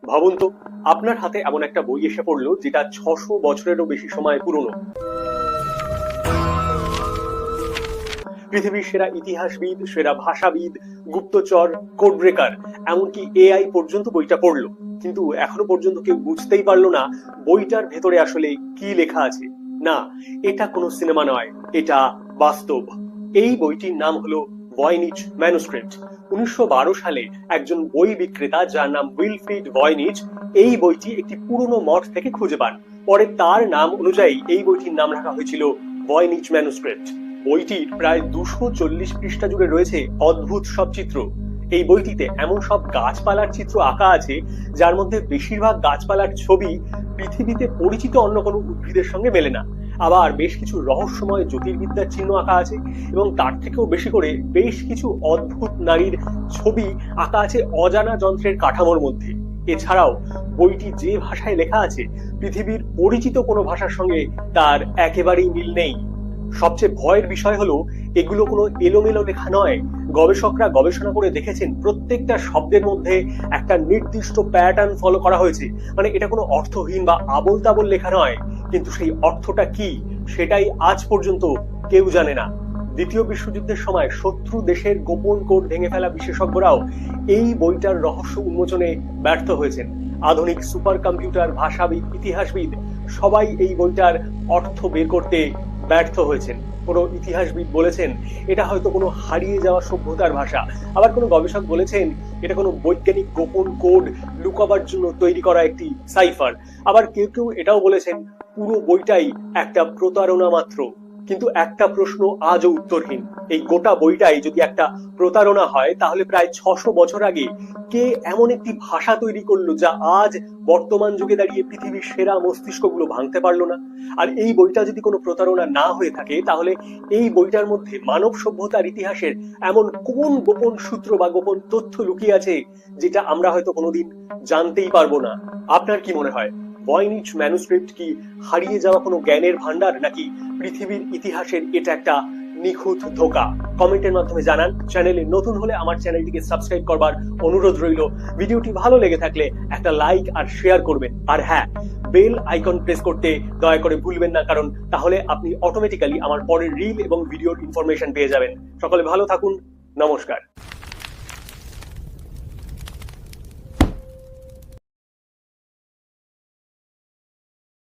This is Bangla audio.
ভাবুন তো, আপনার হাতে এমন একটা বই এসে পড়লো যেটা 600 বছরেরও বেশি সময় পুরনো। পৃথিবীর সেরা ইতিহাসবিদ, সেরা ভাষাবিদ, গুপ্তচর, কোড ব্রেকার, এমনকি এআই পর্যন্ত বইটা পড়লো, কিন্তু এখনো পর্যন্ত কেউ বুঝতেই পারলো না বইটার ভেতরে আসলে কি লেখা আছে। না, এটা কোনো সিনেমা নয়, এটা বাস্তব। এই বইটির নাম হলো ভয়নিচ ম্যানুস্ক্রিপ্ট। 1912 সালে একজন বই বিক্রেতা যার নাম উইলফ্রিড ভয়নিচ এই বইটি একটি পুরনো মঠ থেকে খুঁজে পান। পরে তার নাম অনুযায়ী এই বইটির নাম রাখা হয়েছিল ভয়নিচ ম্যানুস্ক্রিপ্ট। বইটির প্রায় 240 পৃষ্ঠা জুড়ে রয়েছে অদ্ভুত সব চিত্র। এই বইটিতে এমন সব গাছপালার চিত্র আঁকা আছে যার মধ্যে বেশিরভাগ গাছপালার ছবি পৃথিবীতে পরিচিত অন্য কোনো উদ্ভিদের সঙ্গে মেলে না। আবার বেশ কিছু রহস্যময় জ্যোতির্বিদ্যার চিহ্ন আঁকা আছে এবং তার থেকেও বেশি করে বেশ কিছু অদ্ভুত নারীর ছবি আঁকা আছে অজানা যন্ত্রের কাঠামোর মধ্যে। এছাড়াও বইটি যে ভাষায় লেখা আছে পৃথিবীর পরিচিত কোনো ভাষার সঙ্গে তার একেবারেই মিল নেই। সবচেয়ে ভয়ের বিষয় হলো এগুলো কোনো এলোমেলো লেখা নয়। গবেষকরা গবেষণা করে দেখেছেন প্রত্যেকটা শব্দের মধ্যে একটা নির্দিষ্ট প্যাটার্ন ফলো করা হয়েছে। মানে এটা কোনো অর্থহীন বা আবোল তাবোল লেখা নয়, কিন্তু সেই অর্থটা কি সেটাই আজ পর্যন্ত কেউ জানে না। দ্বিতীয় বিশ্বযুদ্ধের সময় শত্রু দেশের গোপন কোড ভেঙে ফেলা বিশেষজ্ঞরাও এই বইটার রহস্য উন্মোচনে ব্যর্থ হয়েছেন। আধুনিক সুপার কম্পিউটার, ভাষাবিদ, ইতিহাসবিদ সবাই এই বইটার অর্থ বের করতে ব্যর্থ হয়েছেন। কোনো ইতিহাসবিদ বলেছেন এটা হয়তো কোনো হারিয়ে যাওয়া সভ্যতার ভাষা, আবার কোনো গবেষক বলেছেন এটা কোনো বৈজ্ঞানিক গোপন কোড লুকাবার জন্য তৈরি করা একটি সাইফার। আবার কেউ কেউ এটাও বলেছেন পুরো বইটাই একটা প্রতারণা মাত্র। কিন্তু একটা প্রশ্ন আজও উত্তরহীন, এই গোটা বইটাই যদি একটা প্রতারণা হয় তাহলে প্রায় 600 বছর আগে কে এমন একটি ভাষা তৈরি করলো যা আজ বর্তমান যুগে দাঁড়িয়ে পৃথিবীর সেরা মস্তিষ্কগুলো ভাঙতে পারলো না? আর এই বইটা যদি কোনো প্রতারণা না হয়ে থাকে তাহলে এই বইটার মধ্যে মানব সভ্যতার ইতিহাসের এমন কোন গোপন সূত্র বা গোপন তথ্য লুকিয়ে আছে যেটা আমরা হয়তো কোনোদিন জানতেই পারবো না? আপনার কি মনে হয়, ভয়নিচ ম্যানুস্ক্রিপ্ট কি হারিয়ে যাওয়া কোনো জ্ঞানের ভান্ডার, নাকি পৃথিবীর ইতিহাসের এটা একটা নিখুঁত ধোঁকা? কমেন্টের মাধ্যমে জানান। চ্যানেলে নতুন হলে আমার চ্যানেলটিকে সাবস্ক্রাইব করবার অনুরোধ রইল। ভিডিওটি ভালো লেগে থাকলে একটা লাইক আর শেয়ার করবেন। আর হ্যাঁ, বেল আইকন প্রেস করতে দয়া করে ভুলবেন না, কারণ তাহলে আপনি অটোমেটিক্যালি আমার পরের রিল এবং ভিডিওর ইনফরমেশন পেয়ে যাবেন। সকলে ভালো থাকুন। নমস্কার।